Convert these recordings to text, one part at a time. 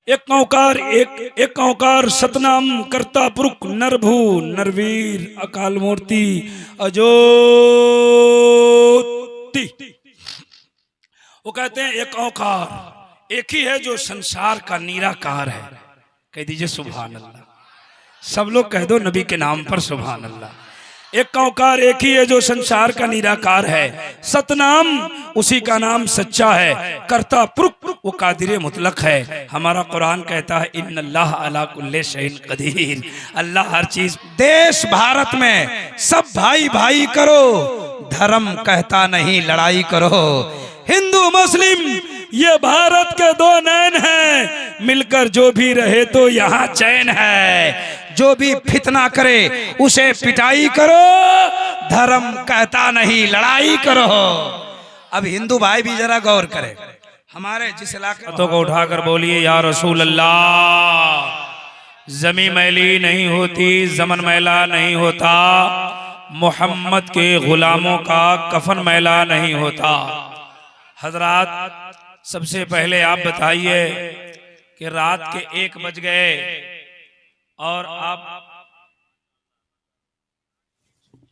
एक ओंकार एक ओंकार सतनाम करता पुरुष नरभू नरवीर अकाल मूर्ति अजोति। वो कहते हैं एक ओंकार एक ही है जो संसार का निराकार है। कह दीजिए सुभान अल्लाह। सब लोग कह दो नबी के नाम पर सुभान अल्लाह। एक ओंकार एक ही है जो संसार का निराकार है। सतनाम उसी का नाम सच्चा है। करता पुरुष वो कादिर मुतलक है। हमारा कुरान कहता है इन्नल्लाह अला कुल्ले शैइन कदीर। अल्लाह हर चीज। देश भारत में सब भाई भाई करो, धर्म कहता नहीं लड़ाई करो। हिंदू मुस्लिम ये भारत के दो नैन हैं, मिलकर जो भी रहे तो यहाँ चैन है। जो भी फितना करे उसे पिटाई करो, धर्म कहता नहीं लड़ाई करो। अब हिंदू भाई भी जरा गौर करें। हमारे जिस इलाके को उठाकर बोलिए या रसूल अल्लाह। जमी मैली नहीं होती, जमन मैला नहीं होता, मोहम्मद के गुलामों का कफन मैला नहीं होता। हजरात सबसे पहले आप बताइए कि रात के 1 बज गए और आप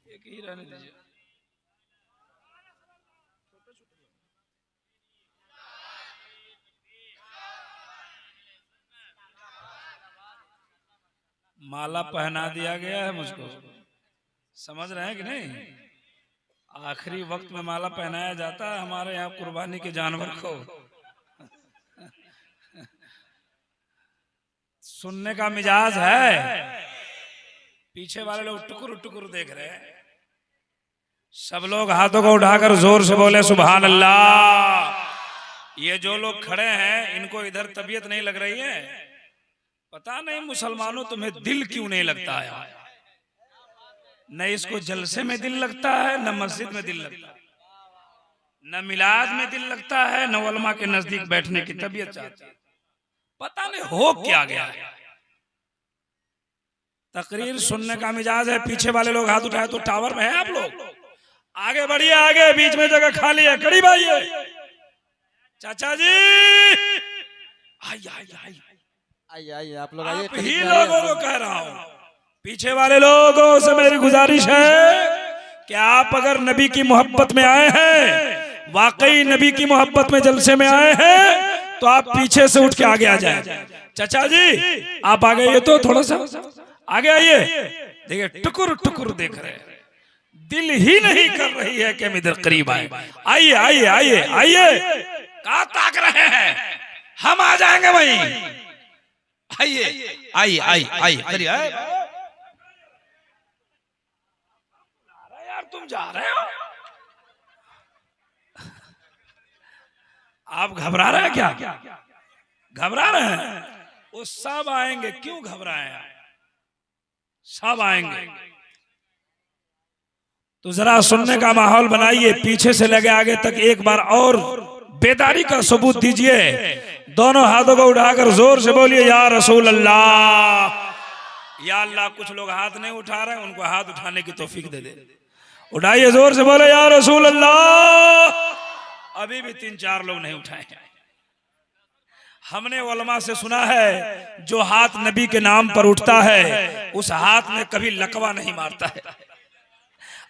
एक ही रहने दीजिए। माला पहना दिया गया है मुझको, समझ रहे हैं कि नहीं? आखिरी वक्त में माला पहनाया जाता है हमारे यहाँ कुर्बानी के जानवर को। सुनने का मिजाज है। पीछे वाले लोग टुकुर टुकुर देख रहे हैं। सब लोग हाथों को उठाकर जोर से बोले सुभान अल्लाह। ये जो लोग खड़े हैं इनको इधर तबीयत नहीं लग रही है। पता नहीं मुसलमानों तुम्हें दिल क्यों नहीं लगता है। न इसको जलसे में दिल लगता है, न मस्जिद में दिल लगता है, न मिलाद में दिल लगता है, न उलमा के नजदीक बैठने की तबीयत चाहती है। पता नहीं हो क्या गया है। तकरीर सुनने का मिजाज है। पीछे वाले लोग हाथ उठाए तो टावर में है आप लोग। आगे बढ़िए, आगे बीच में जगह खाली है। करीब आइए चाचा जी। आइए आप लोग आइए। आप ही लोगों को कह रहा हूं। पीछे वाले लोगों से मेरी गुजारिश है कि आप अगर नबी की मोहब्बत में आए हैं, वाकई नबी की मोहब्बत में जलसे में आए हैं, तो आप पीछे से उठ के आगे आ जाए। चाचा जी आप आगे आइए, तो थोड़ा सा आगे आइए। देखिए टुकुर टुकुर देख रहे हैं, दिल ही नहीं कर रही है कि हम इधर करीब आए। आइए आइए आइए आइए। कहाँ ताक रहे हैं, हम आ जाएंगे वहीं। आइए आइए आइए आइए आइए। यार तुम जा रहे हो, आप घबरा रहे हैं क्या? घबरा रहे हैं? वो सब आएंगे, क्यों घबराए हैं? सब आएंगे। तो जरा सुनने का माहौल बनाइए। पीछे से लगे आगे तक एक बार और बेदारी का सबूत दीजिए। दोनों हाथों को उठाकर जोर से बोलिए या रसूल अल्लाह। या अल्लाह। कुछ लोग हाथ नहीं उठा रहे हैं, उनको हाथ उठाने की तौफीक दे दे। उठाइए, जोर से बोले या रसूल अल्लाह। अभी भी 3-4 लोग नहीं उठाए। हमने उलमा से सुना है जो हाथ नबी के नाम पर उठता है उस हाथ में कभी लकवा नहीं मारता है।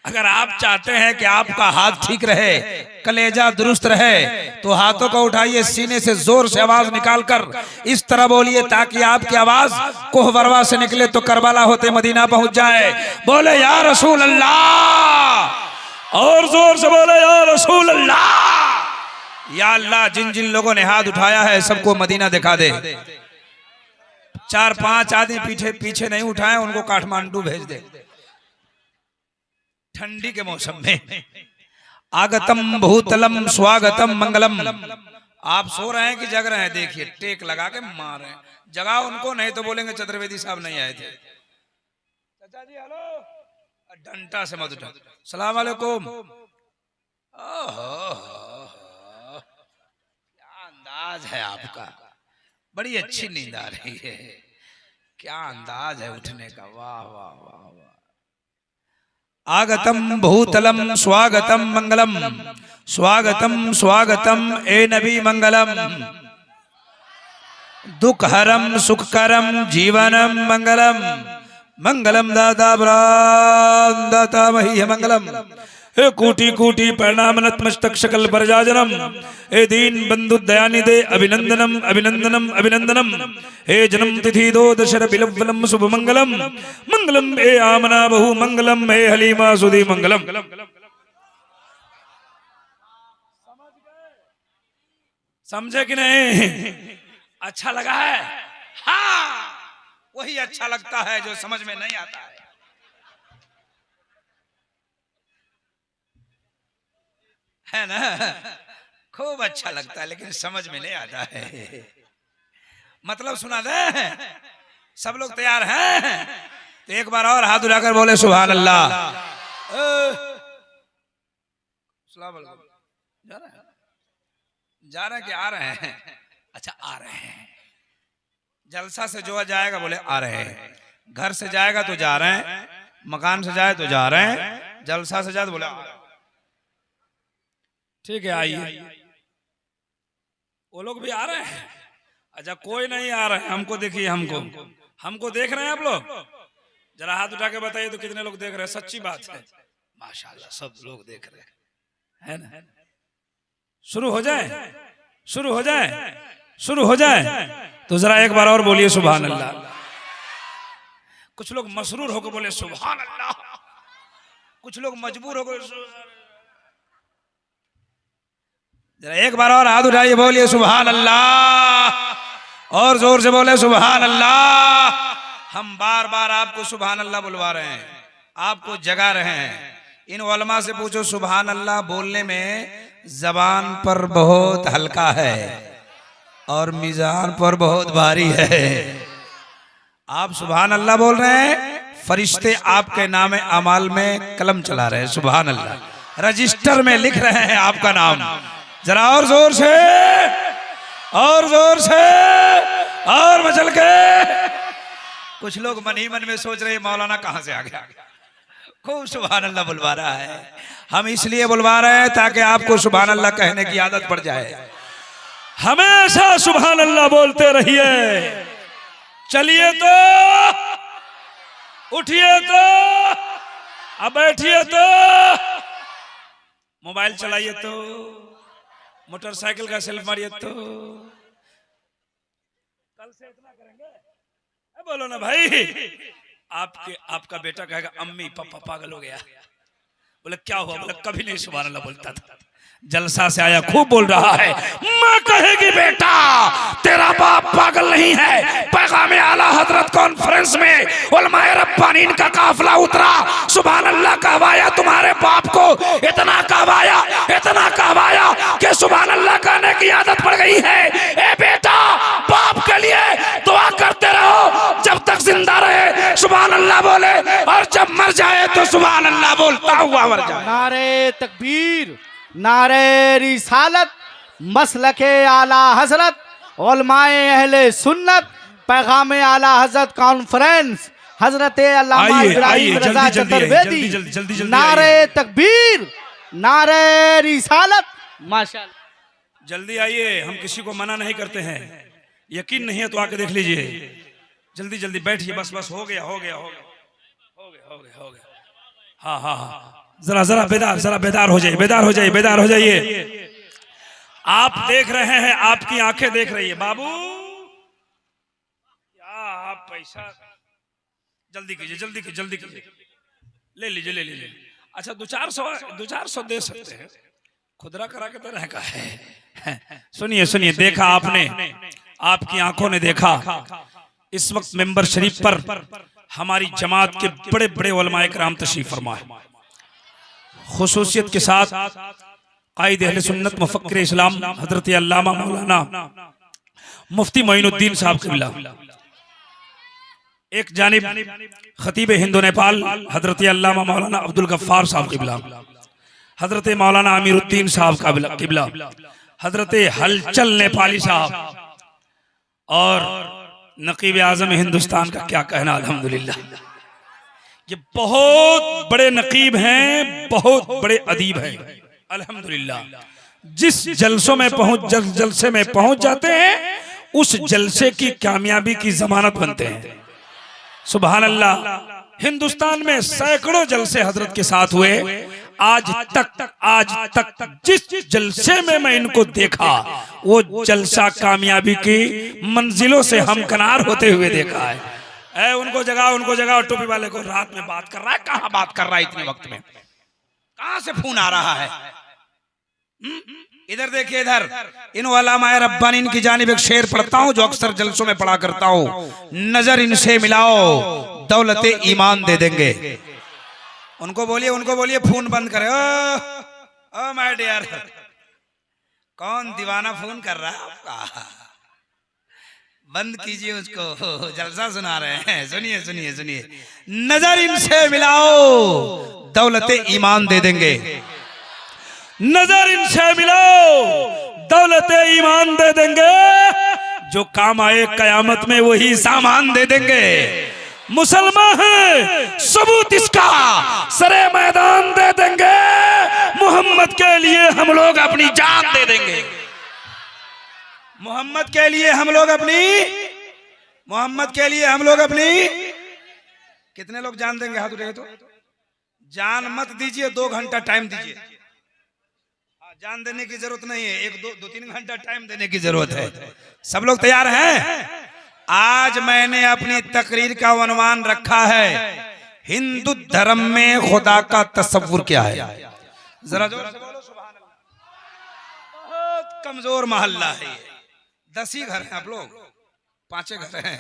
अगर आप चाहते हैं कि आपका हाथ ठीक रहे, कलेजा दुरुस्त रहे, तो हाथों को उठाइए, सीने से जोर से आवाज निकालकर इस तरह बोलिए ताकि आपकी आवाज कोहबरवा से निकले तो करबला होते मदीना पहुंच जाए। बोले या रसूल अल्लाह। और जोर से बोले या रसूल अल्लाह। या अल्लाह, जिन जिन लोगों ने हाथ उठाया है सबको मदीना दिखा दे। 4-5 आदमी पीछे पीछे नहीं उठाए, उनको काठमांडू भेज दे। ठंडी के मौसम में आगतम भूतलम स्वागतम मंगलम। आप सो रहे हैं कि जग रहे हैं? देखिए टेक लगा के मार रहे हैं। जगा उनको, नहीं तो बोलेंगे चतुर्वेदी साहब नहीं आए थे। चाचा जी हेलो, डंटा से मत उठा। सलाम वालेकुम। क्या अंदाज है आपका, बड़ी अच्छी नींद आ रही है। क्या अंदाज है उठने का, वाह वाह वाह वाह। आगतम भूतलम स्वागतम मंगलम, स्वागतम स्वागतम ए नबी मंगलम। दुखहरम सुखकरम जीवनम मंगलम मंगलम दाता प्राण दाता मही मंगलम। हे कोटि कोटि प्रणाम नतमस्तक सकल प्रजाजनम। हे दीन बंधु दयानिधे अभिनंदनम अभिनंदनम अभिनंदनम। हे जन्म तिथि दो दशर बिलवलम शुभ मंगलम मंगलम। हे आमना बहु मंगलम। हे हलीमा सुधी मंगलम। समझे कि नहीं? अच्छा लगा है? हाँ, वही अच्छा लगता है जो समझ में नहीं आता है। है ना? खूब अच्छा लगता है लेकिन समझ में नहीं आता है। मतलब सुना दे? सब लोग तैयार हैं? तो एक बार और हाथ उठाकर बोले सुभान अल्लाह। जा रहे हैं कि आ रहे हैं? अच्छा आ रहे हैं। जलसा से जो जाएगा बोले आ रहे हैं। घर से जाएगा तो जा रहे हैं, मकान से जाए तो जा रहे हैं, जलसा से जाए तो बोले आ रहे हैं। ठीक है आइए। वो लोग भी आ रहे हैं? अच्छा कोई नहीं आ रहा है। हमको देखिए, हमको देख रहे हैं आप लोग? जरा हाथ उठा के बताइए तो कितने लोग देख रहे हैं? सच्ची बात है, माशाल्लाह सब लोग देख रहे हैं, है ना? शुरू हो जाए, शुरू हो जाए, शुरू हो जाए तो जरा एक बार और बोलिए सुभान अल्लाह। कुछ लोग मसरूर होकर बोले सुभान अल्लाह, कुछ लोग मजबूर होकर। जरा एक बार और हाथ उठाइए, बोलिए सुभान अल्लाह, और जोर से बोले सुभान अल्लाह। हम बार बार आपको सुभान अल्लाह बुलवा रहे हैं, आपको जगा रहे हैं। इन उलमा से पूछो सुभान अल्लाह बोलने में जबान पर बहुत हल्का है और मीजान पर बहुत भारी है। आप सुभान अल्लाह बोल रहे हैं, फरिश्ते आपके नाम अमाल में कलम चला रहे हैं। सुभान अल्लाह, रजिस्टर में लिख रहे हैं आपका नाम। जरा और जोर से, और जोर से, और मचल के। कुछ लोग मन ही मन में सोच रहे मौलाना कहां से आ गया। खूब सुभान अल्लाह बुलवा रहा है। हम इसलिए बुलवा रहे हैं ताकि आपको सुभान अल्लाह कहने की आदत पड़ जाए। हमेशा सुभान अल्लाह बोलते रहिए। चलिए तो, उठिए तो, अब बैठिए तो, मोबाइल चलाइए तो, मोटरसाइकिल का सेल्फ मारिए तो। कल से इतना करेंगे? बोलो ना भाई। आपका बेटा कहेगा अम्मी पापा पागल हो गया। बोले क्या हुआ? बोले कभी नहीं सुभान अल्लाह बोलता था, जलसा से आया खूब बोल रहा है। माँ कहेगी बेटा तेरा बाप पागल नहीं है। पैगाम आला हजरत कॉन्फ्रेंस में उलमाए रब्बानीन का काफिला उतरा, सुभान अल्लाह कहवाया, तुम्हारे बाप को इतना कहवाया कि सुभान अल्लाह कहने की आदत पड़ गई है। ए बेटा, बाप के लिए दुआ करते रहो जब तक जिंदा रहे सुभान अल्लाह बोले, और जब मर जाए तो सुभान अल्लाह बोलता हुआ मर जाए। नारे तकबीर, नारे रिसालत, मसलके आला हजरत, उलमाए अहले सुन्नत, पैगाम आला हजरत कॉन्फ्रेंस, हजरत अल्लामा इब्राहिम रजा चतुर्वेदी। नारे तकबीर, नारे रिसालत, माशाअल्लाह। जल्दी आइए, हम किसी को मना नहीं करते हैं। यकीन नहीं है तो आके देख लीजिए। जल्दी जल्दी बैठिए, बस बस हो गया। हाँ हाँ हाँ, जरा बेदार हो जाइए। आप देख रहे हैं, आपकी आंखें देख रही है। बाबू क्या आप पैसा जल्दी कीजिए, ले लीजिए। अच्छा 200-400 दे सकते हैं, खुदरा करा के तरह का है। सुनिए, देखा आपने, आपकी आंखों ने देखा। इस वक्त मेंबर शरीफ पर हमारी जमात के बड़े बड़े उलमाए किराम तशरीफ फरमा है। खुसूसियत के साथ कायद अहले सुन्नत मुफक्किर इस्लाम हजरत अल्लामा मौलाना मुफ्ती मोइनुद्दीन साहब किबला, एक जानिब खतीब हिंदू नेपाल हजरत अल्लामा मौलाना अब्दुल गफ्फार साहब किबला, हजरत मौलाना अमीरुद्दीन साहब किबला, हजरत हलचल नेपाली साहब, और नकीब आजम हिंदुस्तान का क्या कहना। अल्हम्दुलिल्लाह, ये बहुत बड़े नकीब हैं, बहुत बड़े अदीब हैं। अल्हम्दुलिल्लाह, जिस जलसे में पहुंच जाते हैं उस जलसे की कामयाबी की जमानत बनते हैं। सुभान अल्लाह। हिंदुस्तान में सैकड़ों जलसे हजरत के साथ हुए। आज तक जिस जलसे में मैं इनको देखा वो जलसा कामयाबी की मंजिलों से हमकनार होते हुए देखा है। उनको जगह टोपी वाले को रात में बात कर रहा है। कहां बात कर रहा है इतने वक्त में? कहां से फोन आ रहा है? इधर देखिए, इधर इन उलमाए रब्बानी इनकी जानिब एक शेर पढ़ता हूं जो अक्सर जलसों में पढ़ा करता हूं। नजर इनसे मिलाओ दौलते ईमान दे देंगे। उनको बोलिए फोन बंद करे। ओ माय डियर, कौन दीवाना फोन कर रहा है आपका? बंद कीजिए उसको, जलसा सुना रहे हैं। सुनिए। नजर इनसे मिलाओ दौलते ईमान दे देंगे। नजर इनसे मिलाओ दौलते ईमान दे देंगे। जो काम आए कयामत में वही सामान दे देंगे। मुसलमान है सबूत इसका सरे मैदान दे देंगे। मोहम्मद के लिए हम लोग अपनी जान दे देंगे। मोहम्मद के लिए हम लोग अपनी कितने लोग जान देंगे? हाथ उठाइए तो। जान मत दीजिए, 2 घंटा टाइम दीजिए। जान देने की जरूरत नहीं है, 1-2-3 घंटा टाइम देने की जरूरत है। सब लोग तैयार हैं? आज मैंने अपनी तकरीर का उन्वान रखा है हिंदू धर्म में खुदा का तसव्वुर क्या है। जरा जोर से बोलो सुभान अल्लाह। बहुत कमजोर मोहल्ला है, 10 ही घर हैं आप लोग, 5 घर हैं,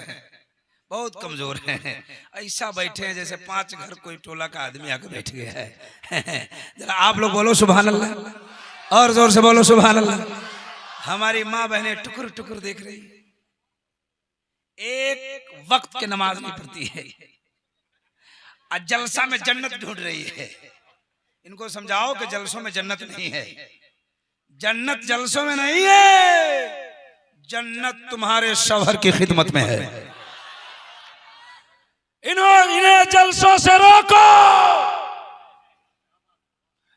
बहुत कमजोर हैं। ऐसा बैठे हैं जैसे 5 घर कोई टोला का आदमी आकर बैठ गया है। जरा आप लोग बोलो सुभान अल्लाह, और जोर से बोलो सुभान अल्लाह। हमारी माँ बहनें टुकुर टुकुर देख रही है, एक वक्त की नमाज नहीं पढ़ती है, आज जलसा में जन्नत ढूंढ रही है। इनको समझाओ कि जलसों में जन्नत नहीं है, जन्नत जलसों में नहीं है, जन्नत तुम्हारे शौहर की खिदमत में है। इन्हें जलसों से रोको,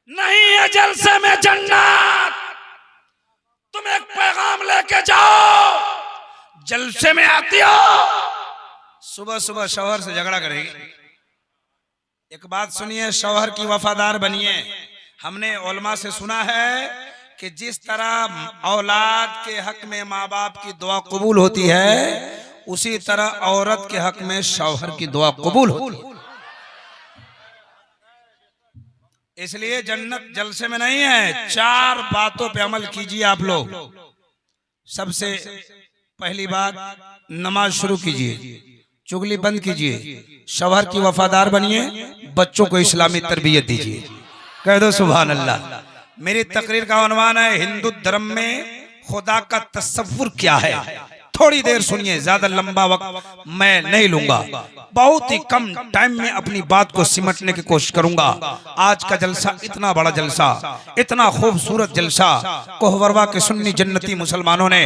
नहीं है जलसे में जन्नत। तुम एक पैगाम लेके जाओ, जलसे में आती हो सुबह सुबह शौहर से झगड़ा करेगी। एक बात सुनिए, शौहर की वफादार बनिए। हमने उलमा से सुना है कि जिस तरह औलाद के हक में माँ बाप की दुआ कबूल होती है, उसी तरह औरत के हक में शौहर की दुआ कबूल होती है। इसलिए जन्नत जलसे में नहीं है। 4 बातों पे अमल कीजिए आप लोग। सबसे पहली बात, नमाज शुरू कीजिए, चुगली बंद कीजिए, शौहर की वफादार बनिए, बच्चों को इस्लामी तरबियत दीजिए। कह दो सुभान अल्लाह। मेरी तकरीर का उन्वान है हिंदू धर्म में खुदा का तसव्वुर क्या है। थोड़ी देर सुनिए, ज्यादा लंबा वक्त मैं नहीं लूंगा, बहुत ही कम टाइम में अपनी बात को सिमटने की कोशिश करूंगा। आज का जलसा इतना बड़ा जलसा, इतना खूबसूरत जलसा कोहवरवा के सुन्नी जन्नती मुसलमानों ने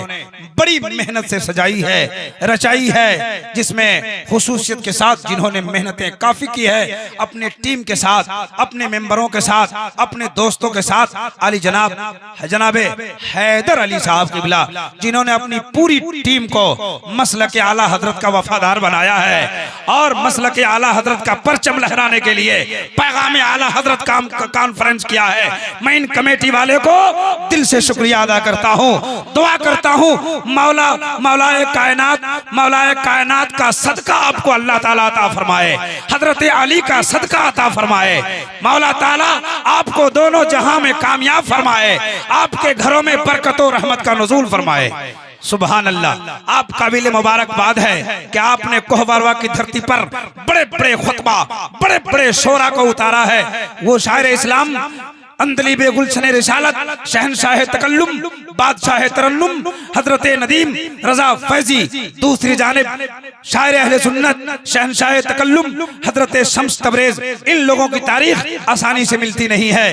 बड़ी मेहनत से सजाई है, रचाई है, जिसमें खुसूसियत के साथ जिन्होंने मेहनतें काफी की है, अपने टीम के साथ, अपने मेंबरों के साथ, अपने दोस्तों के साथ, अली जनाबे हैदर अली साहब किबला, जिन्होंने अपनी पूरी टीम को मसलक आला हजरत का वफादार बनाया है और मसलक आला हजरत का परचम लहराने के लिए पैगाम आला हजरत का कॉन्फ्रेंस किया है। मैं इन कमेटी वाले को दिल से शुक्रिया अदा करता हूँ, दुआ करता हूँ मौलाए कायनात का सदका आपको अल्लाह ताला अता फरमाए, हजरत अली का सदका अता फरमाए, मौला ताला आपको दोनों जहां में कामयाब फरमाए, आपके घरों में बरकत और रहमत का नुज़ूल फरमाए। सुभान अल्लाह। आप काबिल मुबारकबाद है कि आपने कोहवरवा की धरती पर बड़े बड़े खुतबा, बड़े बड़े शोरा को उतारा है। वो शायर इस्लाम अंदलीब गुलशन रिसालत, शहनशाह तकल्लुम, बादशाह तरन्नुम, हजरत नदीम रजा फैजी, दूसरी जानिब शायर अहले सुन्नत शहनशाह तकल्लुम हजरत शम्स तबरेज, इन लोगों की तारीख आसानी से मिलती नहीं है।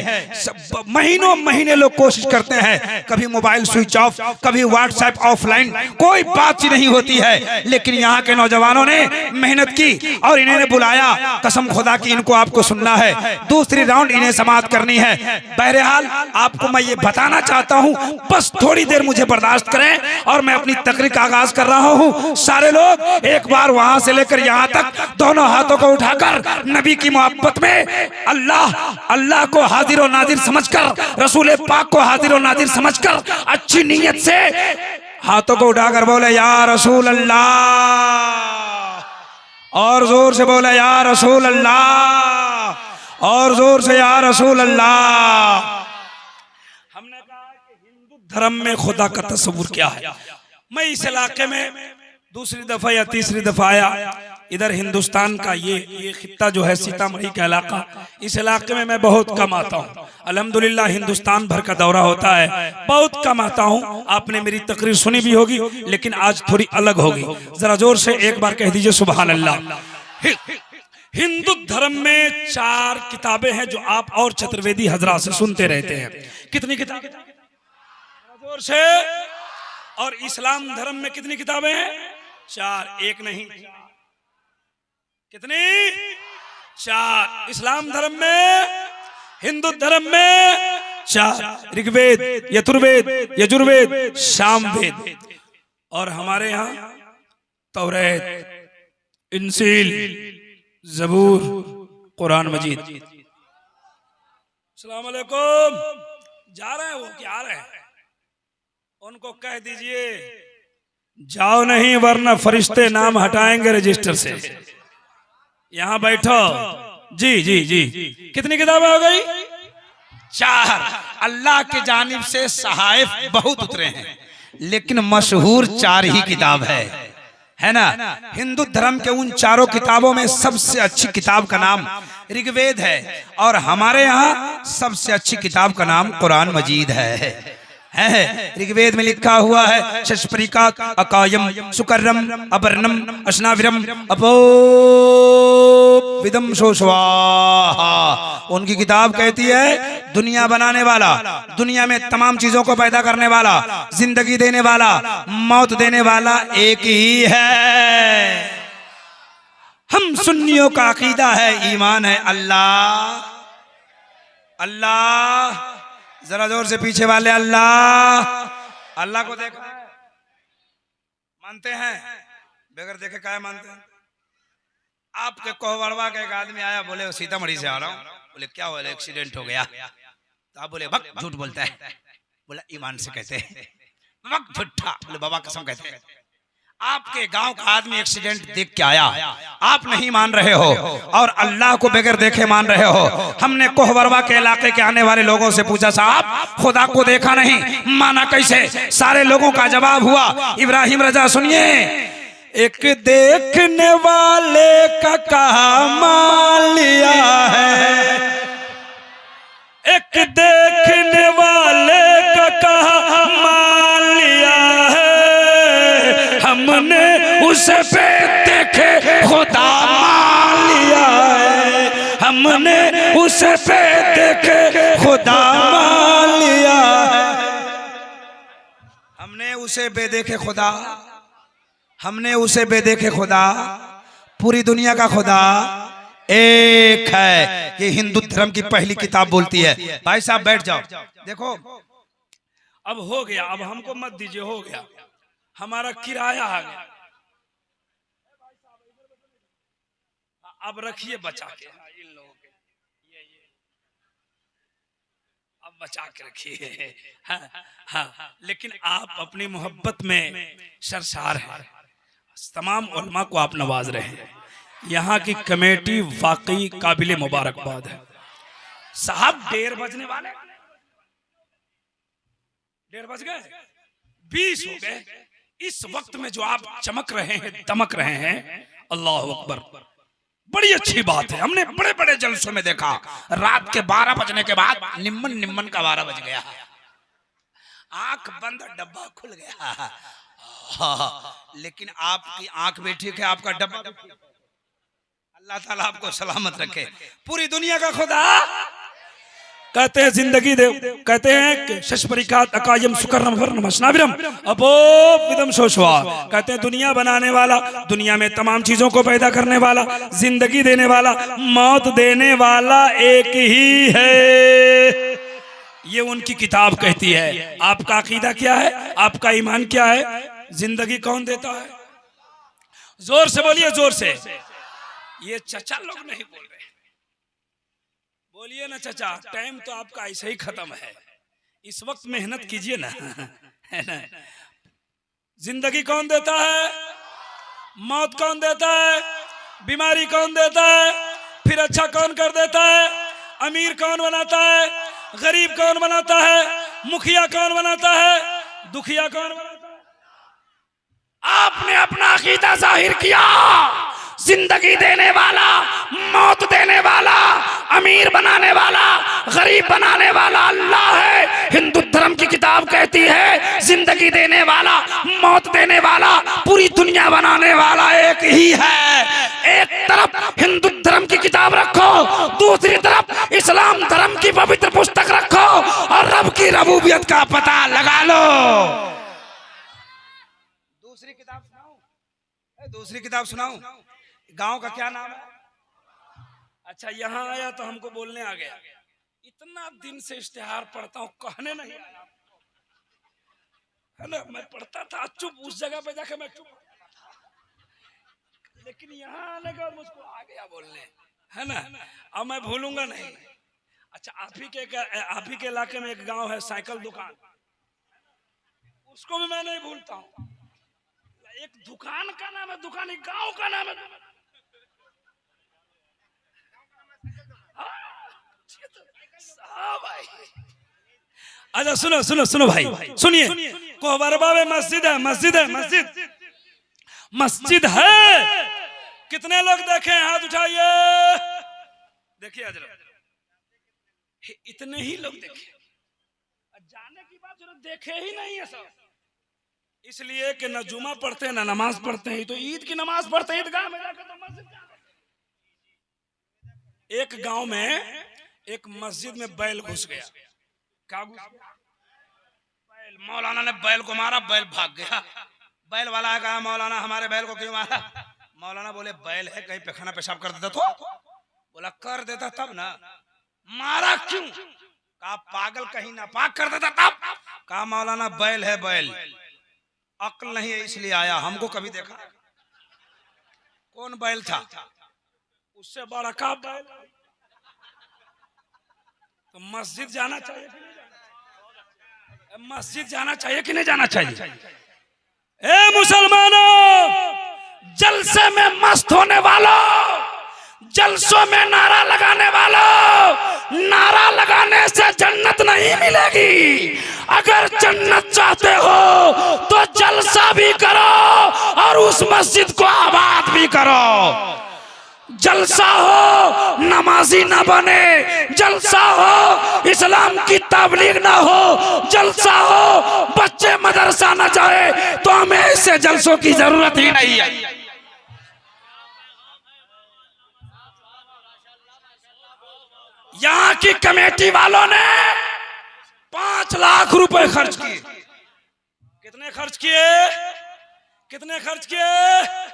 महीनों महीने लोग कोशिश करते हैं, कभी मोबाइल स्विच ऑफ, कभी व्हाट्सएप ऑफलाइन, कोई बात ही नहीं होती है। लेकिन यहाँ के नौजवानों ने मेहनत की और इन्हें बुलाया, कसम खुदा की इनको आपको सुनना है। दूसरी राउंड इन्हें समाप्त करनी है। बहरहाल आपको मैं ये बताना चाहता हूँ, बस थोड़ी देर मुझे बर्दाश्त करें और मैं अपनी तकरीर का आगाज कर रहा हूँ। सारे लोग एक बार वहां से लेकर यहाँ तक दोनों हाथों को उठाकर नबी की मोहब्बत में अल्लाह को हाजिर और नाजिर समझकर, रसूल पाक को हाजिर और नाजिर समझकर अच्छी नीयत से हाथों को उठाकर बोले या रसूल अल्लाह, और जोर से बोले या रसूल अल्लाह, और जोर से या रसूल अल्लाह। हमने कहा कि हिंदू धर्म में खुदा का तस्वुर क्या है। मैं इस इलाके में दूसरी दफा या तीसरी दफा आया, इधर हिंदुस्तान का ये खित्ता जो है सीतामढ़ी का इलाका, इस इलाके में मैं बहुत कम आता हूँ। अल्हम्दुलिल्लाह हिंदुस्तान भर का दौरा होता है, बहुत कम आता हूँ। आपने मेरी तकरीर सुनी भी होगी, लेकिन आज थोड़ी अलग होगी। जरा जोर से एक बार कह दीजिए सुभान अल्लाह। हिंदू धर्म में 4 किताबें हैं जो आप और चतुर्वेदी हजरात से सुनते रहते हैं। कितनी किताबें? जोर से। और इस्लाम धर्म में कितनी किताबें हैं? 4, एक नहीं। कितनी? 4। इस्लाम धर्म में, हिंदू धर्म में 4, ऋग्वेद, यजुर्वेद, यजुर्वेद, सामवेद। और हमारे यहाँ तौरात, इंजील, ज़बूर, कुरान मजीद। अस्सलाम वालेकुम। जा रहे हैं वो क्या आ रहे हैं? उनको कह दीजिए जाओ नहीं, वरना फरिश्ते नाम हटाएंगे रजिस्टर से। यहाँ बैठो। जी जी जी। कितनी किताबें हो गई? 4। अल्लाह की जानिब से सहाइफ बहुत उतरे हैं, लेकिन मशहूर 4 ही किताब है ना। हिंदू धर्म के उन 4 किताबों में सबसे अच्छी किताब का नाम ऋग्वेद है, और हमारे यहाँ सबसे अच्छी किताब का नाम कुरान मजीद है। ऋग्वेद में लिखा हुआ है शस्परिकात अकायम सुकर्रम अपर्णम अश्नाविरम अपो विदम स्वाहा। उनकी किताब कहती है दुनिया बनाने वाला, दुनिया में तमाम चीजों को पैदा करने वाला, जिंदगी देने वाला, मौत देने वाला एक ही है। हम सुन्नियों का अकीदा है, ईमान है अल्लाह अल्लाह। जरा जोर से पीछे वाले अल्लाह। अल्लाह को देखा है? मानते हैं? बगैर देखे क्या मानते हैं? आपके कोहवड़वा का एक आदमी आया, बोले सीतामढ़ी से आ रहा हूँ। बोले क्या हुआ? एक्सीडेंट हो गया। तो आप बोले वक्त झूठ बोलता है। बोला ईमान से कहते हैं। वक्त झूठा। बोले बाबा कसम कहते हैं। आपके गांव का आदमी एक्सीडेंट देख के आया, आप नहीं मान रहे हो और अल्लाह को बगैर देखे मान रहे हो। हमने कोहबरवा के इलाके के आने वाले लोगों से पूछा, साहब खुदा को देखा नहीं, माना कैसे? सारे लोगों का जवाब हुआ, इब्राहिम रजा सुनिए, एक देखने वाले का कहा मान लिया है, एक देखने वाले का कहा मान लिया है, हमने उसे पे देखे खुदा मान लिया है, हमने उसे पे देखे खुदा मान लिया है। हमने उसे बेदेखे खुदा, हमने उसे बेदेखे खुदा, पूरी दुनिया का खुदा एक है। ये हिंदू धर्म की पहली किताब बोलती है। भाई साहब बैठ जाओ। देखो अब हो गया, अब हमको मत दीजिए, हो गया, हमारा किराया आ गया। अब रखिए बचा के इन लोगों के, ये अब बचा के रखिए। हाँ, लेकिन आप अपनी मोहब्बत में सरसार हैं, तमाम उलमा को आप नवाज रहे हैं। यहाँ की कमेटी वाकई काबिल मुबारकबाद है। साहब 1:30 बजने वाले, 1:30 बज गए, 20 हो गए। इस वक्त में जो आप चमक रहे हैं, दमक रहे हैं, अल्लाह अकबर, बड़ी अच्छी बात है। हमने बड़े बड़े जलसों में देखा, रात के 12 बजने के बाद निम्मन का 12 बज गया, आंख बंद, डब्बा खुल गया। लेकिन आपकी आंख भी ठीक है, आपका डब्बा भी ठीक है। अल्लाह ताला आपको सलामत रखे। पूरी दुनिया का खुदा कहते हैं जिंदगी दे, कहते हैं शशपरिकात अकायम सुकर्रम वर्णम अस्नाविरम अपो विदम सोशवा। कहते हैं दुनिया बनाने वाला, दुनिया में तमाम चीजों को पैदा करने वाला, जिंदगी देने वाला, मौत देने वाला एक ही है। ये उनकी किताब कहती है। आपका अकीदा क्या है, आपका ईमान क्या है? जिंदगी कौन देता है? जोर से बोलिए, जोर से। ये चचा लोग नहीं बोल रहे, बोलिए ना चचा। टाइम तो आपका ऐसे ही खत्म है, इस वक्त मेहनत कीजिए ना, है ना। जिंदगी कौन देता है? मौत कौन देता है? बीमारी कौन देता है? फिर अच्छा कौन कर देता है? अमीर कौन बनाता है? गरीब कौन बनाता है? मुखिया कौन बनाता है? दुखिया कौन बनाता है? आपने अपना अकीदा जाहिर किया। जिंदगी देने वाला, मौत देने वाला, अमीर बनाने वाला, गरीब बनाने वाला अल्लाह है। हिंदू धर्म की किताब कहती है जिंदगी देने वाला, मौत देने वाला, पूरी दुनिया बनाने वाला एक ही है। एक तरफ हिंदू धर्म की किताब रखो, दूसरी तरफ इस्लाम धर्म की पवित्र पुस्तक रखो और रब की रबूबियत का पता लगा लो। दूसरी किताब सुनाऊं? दूसरी किताब सुनाऊं? गांव का क्या नाम है? अच्छा, यहाँ आया तो हमको बोलने आ गया। इतना दिन से इश्तिहार पढ़ता हूँ, कहने नहीं आया, है ना। मैं पढ़ता था चुप, उस जगह पे जाके मैं चुप, लेकिन यहाँ आने का मुझको आ गया बोलने, है ना। अब मैं भूलूंगा नहीं। अच्छा, आप ही के इलाके में एक गांव है साइकिल दुकान, उसको भी मैं नहीं भूलता हूँ। एक दुकान का नाम है दुकान, एक गांव का नाम है। अच्छा सुनो सुनो सुनो भाई, सुनिए। कोहबरबा में मस्जिद है, मस्जिद है, मस्जिद, मस्जिद है। कितने लोग देखे? हाथ उठाइए। देखिए हजरत, इतने ही लोग देखे, जाने की बात जरूर देखे ही नहीं है सब। इसलिए कि न जुमा पढ़ते हैं, न नमाज पढ़ते हैं। तो ईद की नमाज पढ़ते हैं ईदगाह में जाकर, तो मस्जिद एक गांव में एक मस्जिद में बैल घुस गया। क्या घुस गया? बैल। मौलाना ने बैल को मारा, बैल भाग गया। बैल वाला कहा मौलाना हमारे बैल को क्यों मारा? मौलाना बोले बैल है, कहीं पैखाना पेशाब कर देता तो? बोला कर देता तब ना, मारा क्यों? कहा पागल, कहीं ना पाक कर देता तब? कहा मौलाना बैल है, बैल, अक्ल नहीं है इसलिए आया। हमको कभी देखा? कौन बैल था? उससे बड़ा का बैल। तो मस्जिद जाना चाहिए कि नहीं जाना? मस्जिद जाना चाहिए कि नहीं जाना चाहिए? ए मुसलमानों, जलसे में मस्त होने वालों, जलसों में नारा लगाने वालों, नारा लगाने से जन्नत नहीं मिलेगी। अगर जन्नत चाहते हो तो जलसा भी करो और उस मस्जिद को आबाद भी करो। जलसा हो नमाजी ना बने, जलसा हो इस्लाम की तबलीग ना हो, जलसा हो बच्चे मदरसा ना जाए, तो हमें ऐसे जलसों की जरूरत ही नहीं है। यहाँ की कमेटी वालों ने 5 लाख रुपए खर्च किए। कितने खर्च किए? कितने खर्च किए?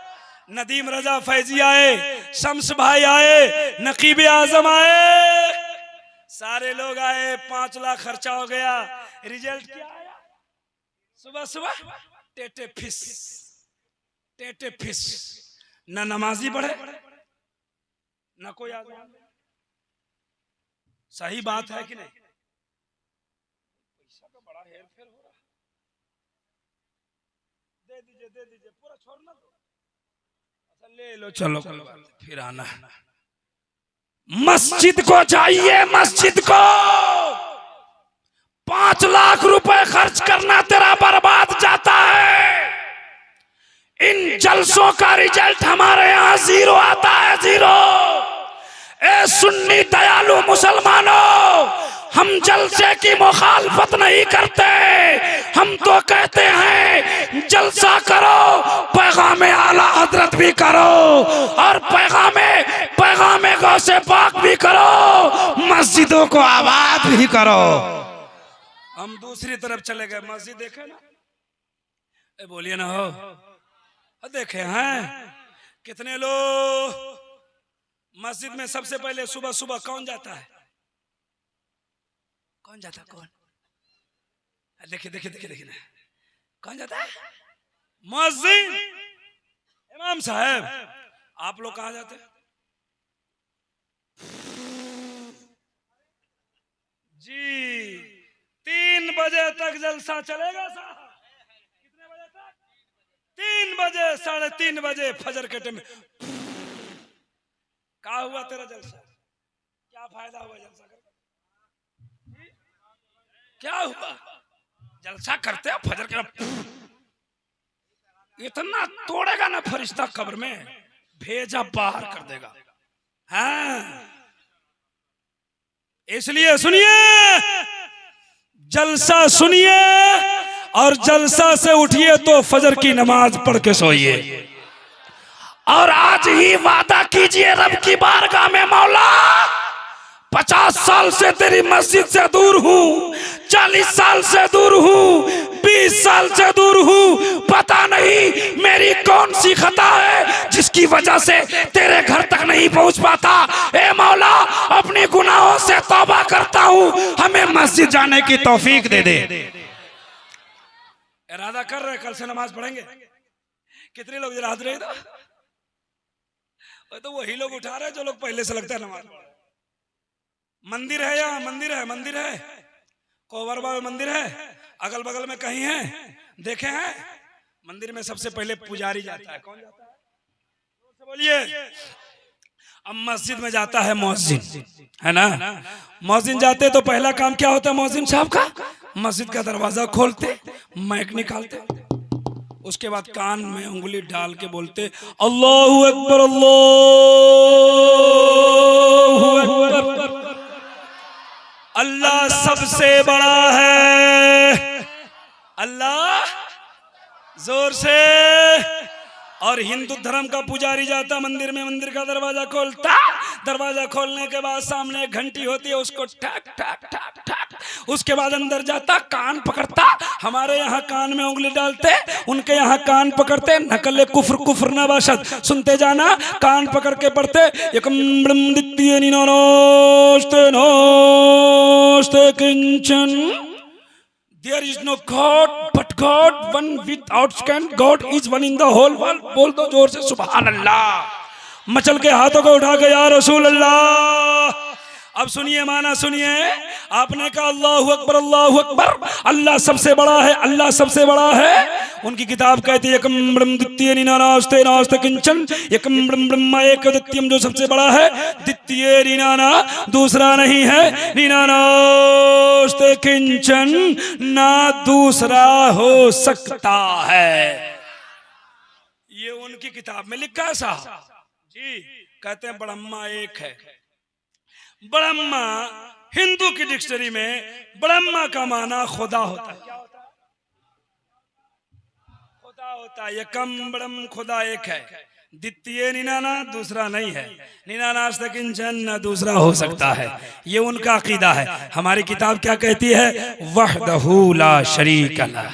नदीम रजा फैजी आए, शम्स भाई आए, नकीब आजम आए, सारे लोग आए। 5 लाख खर्चा हो गया। रिजल्ट क्या आया? सुबह सुबह टेटे फिस, टेटे फिस। न नमाजी बढ़े, न कोई आदमी। सही बात है कि नहीं? पैसा का बड़ा हेर फेर हो रहा है। दे दीजिए, पूरा छोड़ना दो। अच्छा ले लो, चलो फिर आना। मस्जिद को जाइए, मस्जिद को 5 लाख रुपए खर्च करना तेरा बर्बाद जाता है। इन जलसों का रिजल्ट हमारे यहाँ 0 आता है, 0। ए सुन्नी दयालु मुसलमानों, हम जलसे की मुखालफत नहीं करते। हम तो कहते हैं जलसा करो, पैगामे आला हजरत भी करो और पैगामे गौसे पाक भी करो, मस्जिदों को आबाद भी करो। हम दूसरी तरफ चले गए। मस्जिद देखे ना? बोलिए ना हो, देखे हैं कितने लोग मस्जिद में। सबसे पहले सुबह सुबह कौन जाता है? कौन जाता कौन? देखिए देखिए देखिए देखिए ना, कौन जाता है? मुअज्जिन, इमाम साहब। आप लोग कहाँ जाते हैं? जी 3 बजे तक जलसा चलेगा साहब। कितने बजे तक? 3 बजे, 3:30 बजे फजर के टाइम। क्या हुआ तेरा जलसा? क्या फायदा हुआ जलसा करके? क्या हुआ? जलसा करते हैं फजर के, इतना तोड़ेगा ना फरिश्ता कब्र में, भेजा बाहर कर देगा। हाँ, इसलिए सुनिए, जलसा सुनिए और जलसा से उठिए तो फजर की नमाज पढ़ के सोइए। और आज ही वादा कीजिए रब की बारगाह में, मौला 50 साल से तेरी मस्जिद से दूर हूँ, 40 साल से दूर हूँ, 20 साल से दूर हूँ, पता नहीं मेरी कौन सी खता है जिसकी वजह से तेरे घर तक नहीं पहुंच पाता। ए मौला, अपने गुनाहों से तौबा करता हूँ, हमें मस्जिद जाने की तौफीक दे दे। इरादा कर रहे कल से नमाज पढ़ेंगे? कितने लोग जरा हाथ रहे? तो वही लोग उठा रहे जो लोग पहले से लगता है नमाज। मंदिर है, यहाँ मंदिर है, मंदिर है, कोवरबा में मंदिर है, अगल बगल में कहीं है, देखे हैं? मंदिर में सबसे पहले पुजारी जाता है। कौन जाता है? बोलिए। अब मस्जिद में जाता है मुअज्जिन, है ना? मुअज्जिन जाते तो पहला काम क्या होता है मुअज्जिन साहब का? मस्जिद का दरवाजा खोलते, माइक निकालते, उसके बाद कान में उंगली डाल के बोलते अल्लाहु अकबर, अल्लाहु अकबर, अल्लाह सबसे बड़ा है, अल्लाह, जोर से। और हिंदू धर्म का पुजारी जाता मंदिर में, मंदिर का दरवाजा खोलता, दरवाजा खोलने के बाद सामने एक घंटी होती है, उसको ठक ठक ठक ठक, उसके बाद अंदर जाता, कान पकड़ता। हमारे यहाँ कान में उंगली डालते, उनके यहाँ कान पकड़ते। नकले कुफ्र कुफ्र न बाशद, सुनते जाना, कान पकड़ के पढ़ते। एकम ब्रह्म द्वितीय निनानोस्ते नोस्ते किंचन। There is no God but God, one without scan. God is one in the whole world. बोल दो जोर से सुभान अल्लाह। मचल के हाथों को उठा के या रसूल अल्लाह। अब सुनिए, माना सुनिए। आपने कहा अल्लाहु अकबर, अल्लाहु अकबर, अल्लाह सबसे बड़ा है, अल्लाह सबसे बड़ा है। उनकी किताब कहती है एकम ब्रह्म द्वितीय निनानास्ते नास्ते किंचन। एकम ब्रह्म ब्रह्म एक द्वितीयम, जो सबसे बड़ा है, द्वितीय निनाना, दूसरा नहीं है, निनानास्ते किंचन, ना दूसरा हो सकता है। ये उनकी किताब में लिखा है साहब जी। कहते हैं ब्रह्मा एक है। ब्रह्मा हिंदू की डिक्शनरी में ब्रह्मा का माना खुदा होता है। क्या होता है? खुदा होता है। एकम ब्रह्म, खुदा एक है। द्वितीय निनाना, दूसरा नहीं है। निनानास्ते किंचन, दूसरा हो सकता है। ये उनका अकीदा है। हमारी किताब क्या कहती है? वहदहू ला शरीक लह।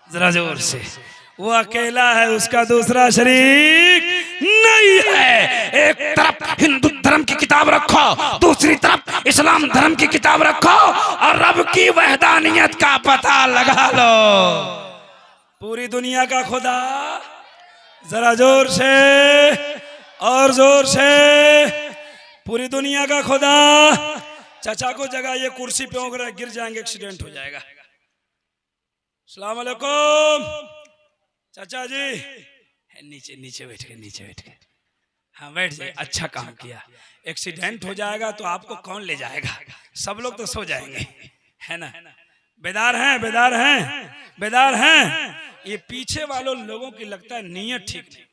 जरा जोर से, वो अकेला है, उसका दूसरा शरीक नहीं है। एक तरफ हिंदू धर्म की किताब रखो, दूसरी तरफ इस्लाम धर्म की किताब रखो, और रब की वहदानियत का पता लगा लो। पूरी दुनिया का खुदा, जरा जोर से और जोर से, पूरी दुनिया का खुदा। चाचा को जगह ये कुर्सी पे होकर गिर जाएंगे, एक्सीडेंट हो जाएगा। अस्सलाम वालेकुम चाचा जी। नीचे नीचे बैठ के, नीचे बैठ के, हाँ बैठ जाइए। अच्छा काम किया। एक्सीडेंट हो जाएगा तो आपको कौन ले जाएगा? सब लोग तो सो जाएंगे, है ना? बेदार हैं, बेदार हैं, बेदार हैं। ये पीछे वालों लोगों की लगता है नीयत ठीक नहीं।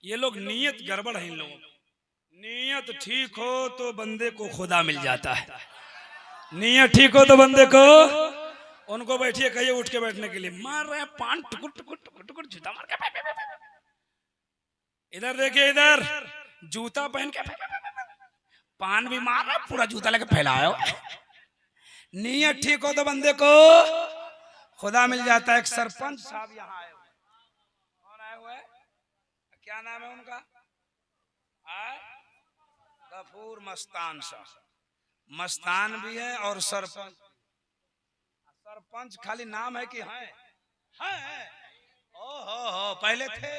ये लोग नीयत गड़बड़ है इन लोगों की। नीयत ठीक हो तो बंदे को खुदा मिल जाता है। नीयत ठीक हो तो बंदे को, उनको बैठिए, कहिए उठ के बैठने के लिए। मार रहे हैं पान, टुकुर टुकुर टुकुर टुकुर, जूता मार के। इधर देखिए, इधर जूता पहन के पान भी मार रहा, पूरा जूता लेके फैलाओ। नीयत ठीक हो तो बंदे को खुदा मिल जाता है। एक सरपंच साहब यहाँ आए हुए। कौन आए हुए? क्या नाम है उनका? गफूर मस्तान साहब। मस्तान भी है और सरपंच। सरपंच खाली नाम है कि है। ओ पहले थे।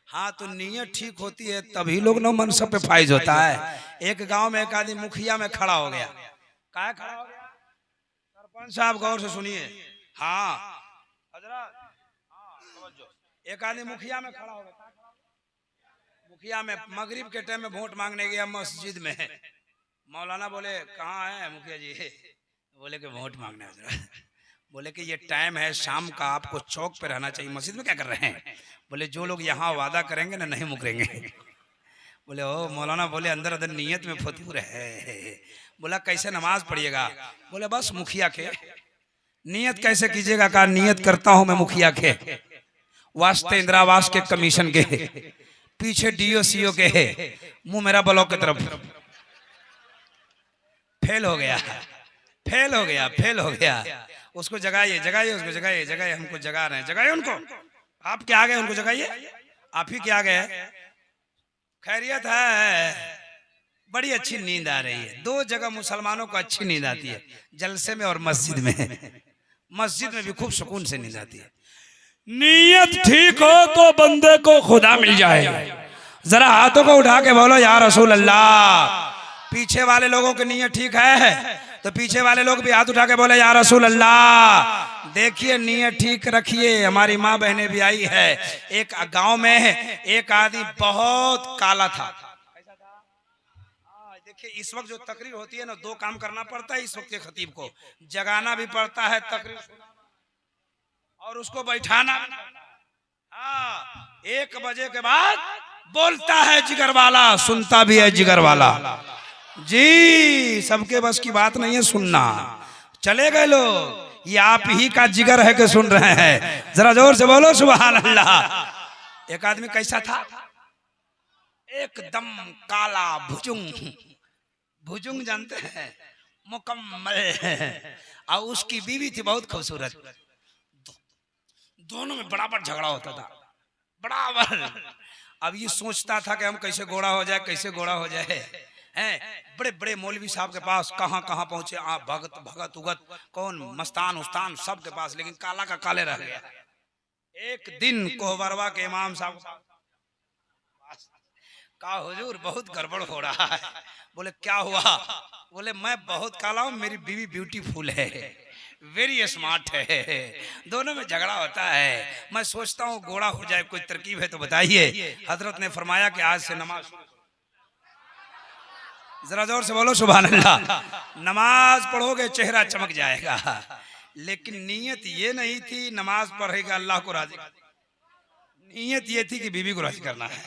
हाँ तो नीयत ठीक होती है तभी लोग ना मनसा पे फाइज होता है। एक गांव में एक आदमी मुखिया में खड़ा हो गया। क्या खड़ा हो गया? सरपंच साहब गौर से सुनिए। हाँ हजरत, समझो। एक आदमी मुखिया में खड़ा हो गया। मुखिया में मगरिब के टाइम में वोट मांगने गया मस्जिद में। मौलाना बोले कहाँ है मुखिया जी? बोले कि वोट मांगने हजरत। बोले कि ये टाइम है शाम का, आपको चौक पे रहना चाहिए, मस्जिद में क्या कर रहे हैं? बोले जो लोग यहाँ वादा करेंगे ना नहीं मुकरेंगे। बोले ओ मौलाना, बोले अंदर अंदर नीयत में फतूर है। बोला कैसे नमाज पढ़िएगा? बोले बस मुखिया के। नियत कैसे कीजिएगा? कहा नियत करता हूं मैं मुखिया के, वास्ते इंदिरावास के कमीशन के, पीछे डीओ सीओ के, मुंह मेरा ब्लॉक की तरफ। फेल हो गया, फेल हो गया, फेल हो गया। उसको जगाइए, जगाइए, उसको जगाइए, जगाइए, हमको जगा रहे हैं, जगाइए उनको। आप क्या आ गए? उनको जगाइए, आप ही क्या आ गए? खैरियत है? बड़ी अच्छी नींद आ रही है। दो जगह मुसलमानों को अच्छी नींद आती है, जलसे में और मस्जिद में। मस्जिद में भी खूब सुकून से नींद आती है। नीयत ठीक हो तो बंदे को खुदा मिल जाए। जरा हाथों को उठा के बोलो या रसूल अल्लाह। पीछे वाले लोगों की नीयत ठीक है तो पीछे वाले लोग भी हाथ उठा के बोले या रसूल अल्लाह। देखिए नीयत ठीक रखिए। हमारी माँ बहनें भी आई है। एक गांव में एक आदमी बहुत काला था। देखिए इस वक्त जो तकरीर होती है ना, दो काम करना पड़ता है इस वक्त के खतीब को, जगाना भी पड़ता है तकरीर और उसको बैठाना। हाँ 1 बजे के बाद बोलता है जिगर वाला, सुनता भी है जिगर वाला। जी सबके बस की बात नहीं है सुनना। चले गए लोग, ये आप ही का जिगर है कि सुन रहे हैं? जरा जोर से बोलो सुभान अल्लाह। एक आदमी कैसा था? एकदम काला भुजुंग। भुजुंग जानते हैं? मुकम्मल। और उसकी बीवी थी बहुत खूबसूरत। दोनों में बराबर झगड़ा होता था, बराबर। अब ये सोचता था कि हम कैसे गोरा हो जाए, कैसे गोरा हो जाए। हैं बड़े बड़े मौलवी साहब के पास कहां कहां पहुंचे, भगत भगत उगत कौन मस्तान उस्तान सब के पास, लेकिन काला का काले रह गया। एक दिन कोहबरवा के इमाम साहब कहा हुजूर बहुत गड़बड़ हो रहा है। बोले क्या हुआ? बोले मैं बहुत काला हूं, मेरी बीवी ब्यूटीफुल है, वेरी स्मार्ट है, दोनों में झगड़ा होता है। मैं सोचता हूँ गोरा हो जाए, कोई तरकीब है तो बताइए। हजरत ने फरमाया कि आज से नमाज, जरा जोर से बोलो सुभान अल्लाह। नमाज पढ़ोगे चेहरा चमक जाएगा। लेकिन नीयत ये नहीं थी नमाज पढ़ेगा अल्लाह को राजी, नीयत ये थी कि बीवी को राजी करना है।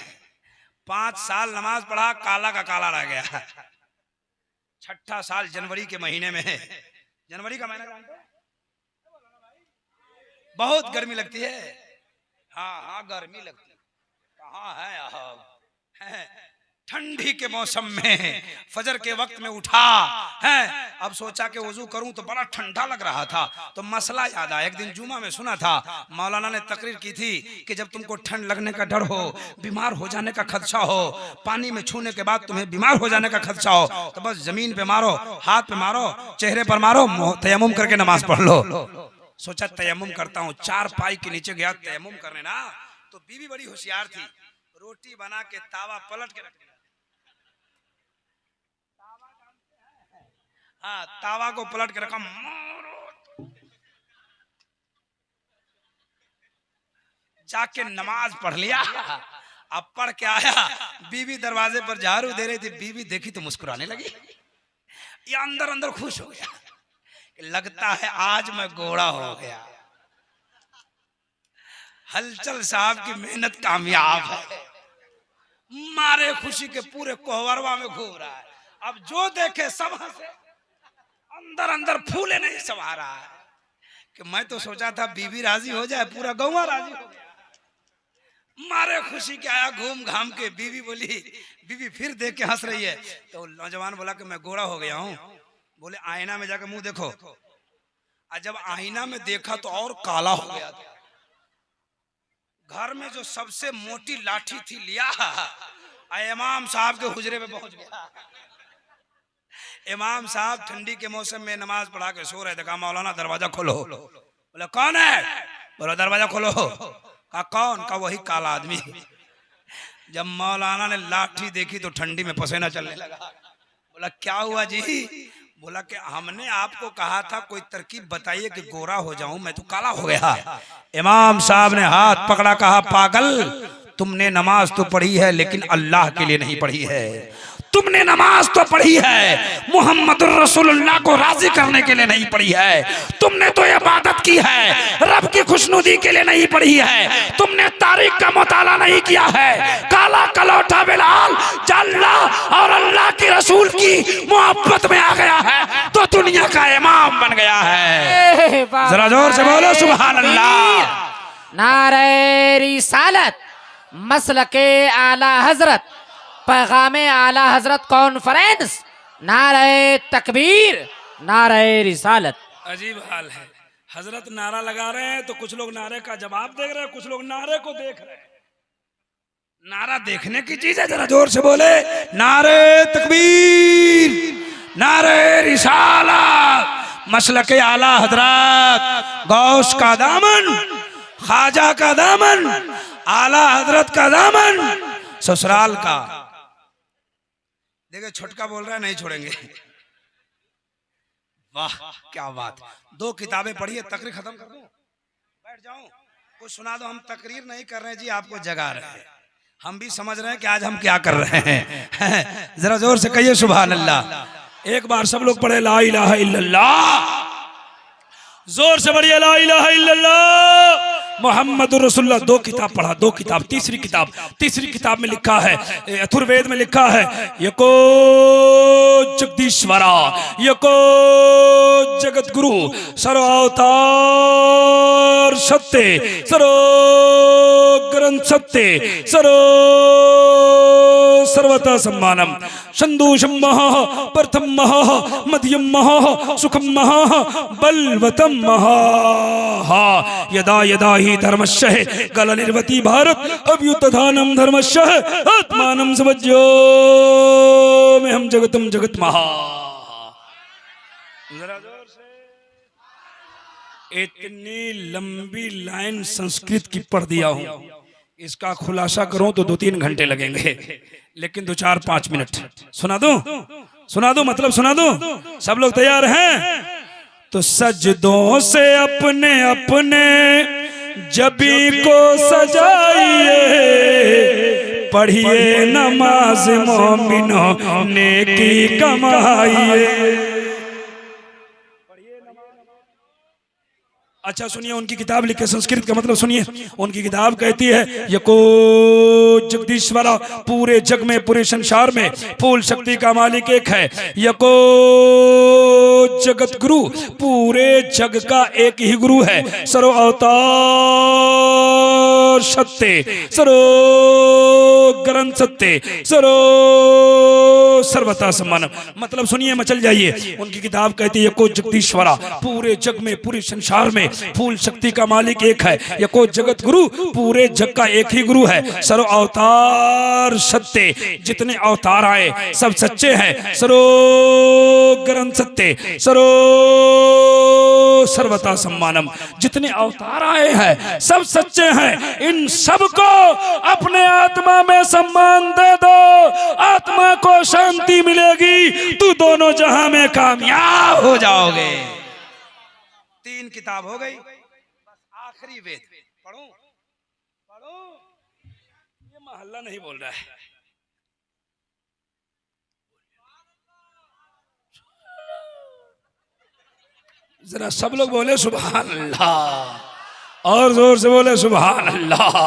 5 साल नमाज पढ़ा, काला का काला रह गया। 6ठा साल जनवरी के महीने में, जनवरी का महीना जानते हैं? बहुत गर्मी लगती है। हाँ हाँ गर्मी लगती है। कहाँ है? ठंडी के मौसम में फजर के वक्त में उठा है। अब सोचा कि वजू करूं तो बड़ा ठंडा लग रहा था, तो मसला याद आया। एक दिन जुमा में सुना था मौलाना ने तकरीर की थी कि जब तुमको ठंड लगने का डर हो, बीमार हो जाने का खदशा हो, पानी में छूने के बाद तुम्हें बीमार हो जाने का खदशा हो, तो बस जमीन पे मारो, हाथ पे मारो, चेहरे पर मारो, तयम्मुम करके नमाज पढ़ लो। सोचा तयम्मुम करता हूँ। 4 पाई के नीचे गया तयम्मुम करने ना, तो बीवी बड़ी होशियार थी, रोटी बना के तावा पलट के रख, हाँ तावा को पलट के रखा, जाके नमाज पढ़ लिया। अब पढ़ के आया, बीवी दरवाजे पर झाड़ू दे रही थी, बीवी देखी तो मुस्कुराने लगी। ये अंदर अंदर खुश हो गया, लगता है आज मैं गोरा हो गया। हलचल साहब की मेहनत कामयाब है, मारे खुशी के पूरे कोहबरवा में घूम रहा है। अब जो देखे सब हंसे, अंदर अंदर फूले नहीं समा रहा है कि मैं तो सोचा था बीवी राजी हो जाए, पूरा गांव राजी हो गया। मारे खुशी के आया घूम घाम के, बीवी बोली, बीवी फिर देख के हंस रही है। तो नौजवान बोला कि मैं गोरा हो गया हूं। बोले आईना में जाकर मुंह देखो। और जब आईना में देखा तो और काला हो गया। घर में जो सबसे मोटी लाठी थी लिया, इमाम साहब के हुजरे में पहुंच गया। इमाम साहब ठंडी के मौसम में नमाज पढ़ा के सो रहे थे। कहा मौलाना दरवाजा खोलो। बोला कौन है? बोला दरवाजा खोलो। कहा कौन? कहा वही काला आदमी। जब मौलाना ने लाठी देखी तो ठंडी में पसीना चलने लगा। बोला क्या हुआ जी? बोला कि हमने आपको कहा था कोई तरकीब बताइए कि गोरा हो जाऊं, मैं तो काला हो गया। इमाम साहब ने हाथ पकड़ा, कहा पागल, तुमने नमाज तो पढ़ी है लेकिन अल्लाह के लिए नहीं पढ़ी है। तुमने नमाज तो पढ़ी है, मोहम्मद रसूलुल्लाह को राजी करने के लिए नहीं पढ़ी है। तुमने तो इबादत की है, रब की खुशनुदी के लिए नहीं पढ़ी है। तुमने तारीख का मुताला नहीं किया है। काला कलौटा बिलाल अल्लाह और अल्लाह के रसूल की मोहब्बत में आ गया है तो दुनिया का इमाम बन गया है। जरा जोर से बोलो सुभान अल्लाह। नारे रिसालत मसलके आला हजरत पैगामे आला हजरत कॉन्फ्रेंस, नारे तकबीर, नारे रिसालत। अजीब हाल है, हजरत नारा लगा रहे हैं तो कुछ लोग नारे का जवाब देख रहे हैं, कुछ लोग नारे को देख रहे हैं। नारा देखने की चीज है, जरा जोर से बोले नारे तकबीर, नारे रिसालत, मसलके आला हजरत, गौस का दामन, ख्वाजा का दामन, आला हजरत का दामन, ससुराल का। देखिए छोटका बोल रहा है नहीं छोड़ेंगे। वाह क्या बात। 2 किताबें पढ़ी है, तकरीर खत्म कर दूं, बैठ जाऊं, कुछ सुना दो। हम तकरीर नहीं कर रहे हैं जी, आपको जगा रहे हैं। हम भी समझ रहे हैं कि आज हम क्या कर रहे हैं। जरा जोर से कहिए सुभान अल्लाह। एक बार सब लोग पढ़े ला इलाहा इल्लल्लाह, जोर से पढ़िए ला इलाहा इल्लल्लाह मोहम्मद रसूलुल्लाह। 2 किताब पढ़ा, 2 किताब। तीसरी किताब में लिखा है, अथुर्वेद में लिखा है, यको जगदीश्वरा, यको जगत गुरु, सर्व अवतार सत्य, सर्व ग्रंथ सत्य, सर्वता सम्मानम, संदूषम महा, प्रथम महा, मध्यम महा, सुखम महा, बलवतम महा, यदा यदा ही धर्मश्य गल निर्वती भारत अभ्युत्थानम धर्मश्य आत्मानम समज्यो में हम जगतम जगत महा। जरा जोर से। इतनी लंबी लाइन संस्कृत की पढ़ दिया हूं, इसका खुलासा करूं तो 2-3 घंटे लगेंगे, लेकिन 2-4-5 मिनट सुना दो मतलब सुना दो। सब लोग तैयार हैं? तो सजदों से अपने अपने जबी को सजाइए, पढ़िए नमाज मोमिनों नेकी कमाइए। अच्छा सुनिए, उनकी किताब लिखे संस्कृत का मतलब सुनिए। उनकी किताब कहती है, यको जगदीश्वरा, पूरे जग में पूरे संसार में फूल शक्ति का मालिक एक है। यको जगत गुरु, पूरे जग का एक ही गुरु है। सर्व अवतार सत्य, सर्व ग्रंथ सत्य, सर्वता सम्मान। मतलब सुनिए, मचल जाइए। उनकी किताब कहती है, यको जगदीश्वरा, पूरे जग में पूरे संसार में फूल शक्ति का मालिक एक है। यको जगत गुरु, पूरे जग का एक ही गुरु है। सर्व अवतार सत्य, जितने अवतार आए सब सच्चे हैं। सर्व ग्रंथ सत्य, सर्वता सम्मानम, जितने अवतार आए हैं सब सच्चे हैं। इन सबको अपने आत्मा में सम्मान दे दो, आत्मा को शांति मिलेगी, तू दोनों जहां में कामयाब हो जाओगे। 3 किताब हो गई, बस आखिरी वेद पढ़ो। ये मोहल्ला नहीं बोल रहा है। जरा सब लोग बोले सुभान अल्लाह, और जोर से बोले सुभान अल्लाह।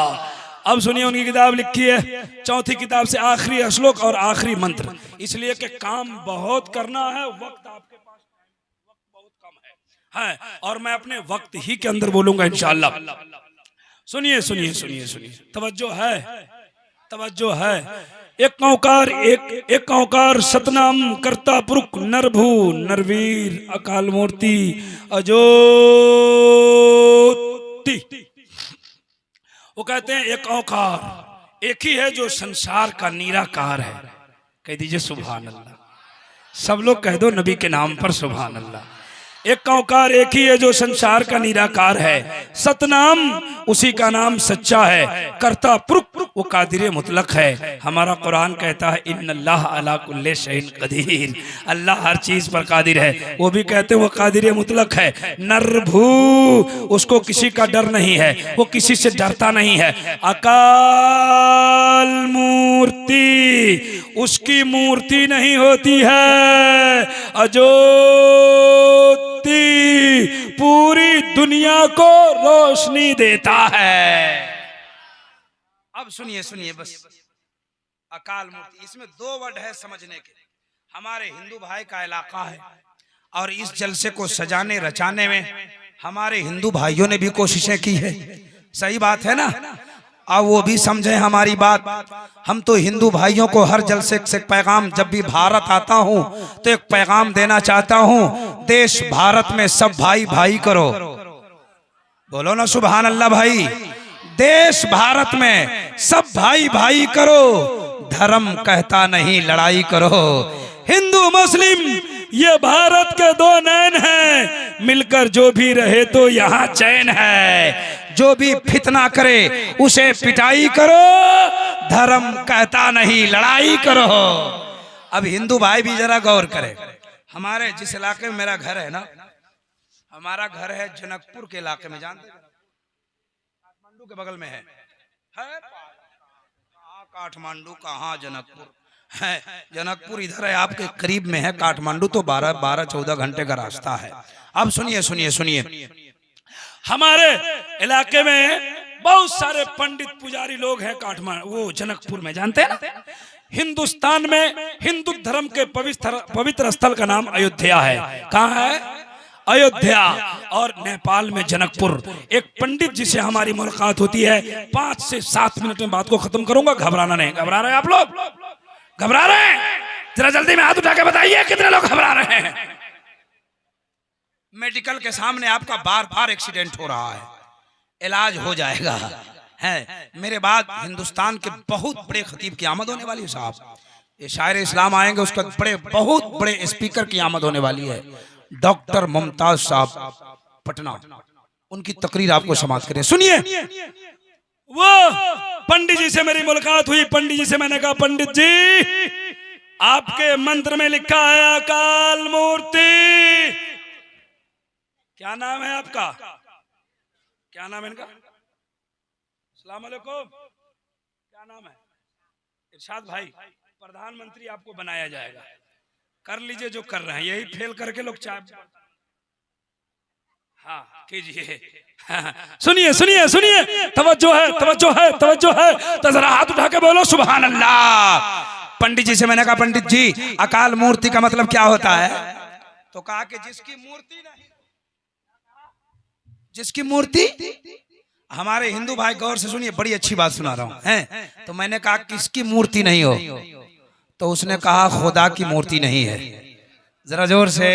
अब सुनिए, उनकी किताब लिखी है, 4थी किताब से आखिरी श्लोक और आखिरी मंत्र, इसलिए कि काम बहुत करना है, वक्त आपके पास वक्त बहुत कम है, और मैं अपने वक्त ही के अंदर बोलूंगा इंशाअल्लाह। सुनिए सुनिए सुनिए सुनिए, तवज्जो है। एक ओंकार सतनाम करता पुरुष नरभू नरवीर अकाल मूर्ति अजोति। वो कहते हैं एक ओंकार एक ही है जो संसार का निराकार है। कह दीजिए सुभान अल्लाह। सब लोग कह दो नबी के नाम पर सुभान अल्लाह। एक औकार एक ही है जो संसार का निराकार है, सतनाम उसी का नाम सच्चा है, करता पुरख वो कादिर मुतलक है। हमारा कुरान कहता है इन्नल्लाह अला कुल्ले शैइन कदीर, अल्लाह हर चीज पर कादिर है। वो भी कहते हैं वो कादिर मुतलक है। नरभू उसको किसी का डर नहीं है, वो किसी से डरता नहीं है। अकाल मूर्ति उसकी मूर्ति नहीं होती है, अजोति पूरी दुनिया को रोशनी देता है। अब सुनिए सुनिए बस, अकाल मूर्ति इसमें दो वर्ड है समझने के। हमारे हिंदू भाई का इलाका है और इस जलसे को सजाने रचाने में हमारे हिंदू भाइयों ने भी कोशिशें की है, सही बात है ना। अब वो भी समझे हमारी बात। हम तो हिंदू भाइयों को हर जलसे से पैगाम, जब भी भारत आता हूँ तो एक पैगाम देना चाहता हूँ, देश भारत में सब भाई भाई करो। बोलो ना सुभान अल्लाह भाई। देश भारत में सब भाई भाई करो, धर्म कहता नहीं लड़ाई करो। हिंदू मुस्लिम ये भारत के दो नैन हैं, मिलकर जो भी रहे तो यहाँ चैन है। जो भी फितना करे उसे पिटाई करो, धर्म कहता नहीं लड़ाई करो। अब हिंदू भाई भी जरा गौर करे। हमारे जिस इलाके में मेरा घर है ना, हमारा घर है जनकपुर के इलाके में, जानते हैं काठमांडू के बगल में है काठमांडू कहाँ जनकपुर है। जनकपुर इधर है आपके करीब में है, काठमांडू तो 12-14 घंटे का रास्ता है। अब सुनिए सुनिए सुनिए, हमारे इलाके में बहुत सारे पंडित पुजारी लोग हैं काठमांडू वो जनकपुर में, जानते हैं ना। हिंदुस्तान में हिंदू धर्म के पवित्र स्थल का नाम अयोध्या है। कहाँ है? अयोध्या। और नेपाल में जनकपुर। एक पंडित जिसे हमारी मुलाकात होती है, 5 से 7 मिनट में बात को खत्म करूंगा, घबराना नहीं। घबरा रहे हैं आप लोग? घबरा रहे हैं? जरा जल्दी में हाथ उठा के बताइए कितने लोग घबरा रहे हैं। मेडिकल के सामने आपका बार बार एक्सीडेंट हो रहा है, इलाज हो जाएगा है। मेरे बाद हिंदुस्तान के बहुत बड़े खतीब की आमद होने वाली है साहब। ये शायर इस्लाम आएंगे, उसका बहुत बड़े स्पीकर की आमद होने वाली है। डॉक्टर मुमताज साहब पटना, उनकी तकरीर आपको समाप्त करें। सुनिए, वो पंडित जी से मेरी मुलाकात हुई। पंडित जी से मैंने कहा, पंडित जी आपके मंत्र में लिखा है अकाल मूर्ति। क्या नाम है आपका? क्या नाम है इनका? अस्सलाम वालेकुम। क्या नाम है? इरशाद भाई। प्रधानमंत्री आपको बनाया जाएगा, कर लीजिए जो कर रहे हैं। यही फेल करके लोग चाय हाँ कीजिए। सुनिए सुनिए सुनिए, तवज्जो है तवज्जो है तवज्जो है, तो जरा हाथ उठा के बोलो सुभान अल्लाह। पंडित जी से मैंने कहा, पंडित जी अकाल मूर्ति का मतलब क्या होता है? तो कहा कि जिसकी मूर्ति नहीं, जिसकी मूर्ति। हमारे हिंदू भाई गौर से सुनिए, बड़ी अच्छी बात सुना रहा हूं हैं। तो मैंने कहा किसकी मूर्ति नहीं हो? तो उसने कहा खुदा की मूर्ति नहीं है। जरा जोर से।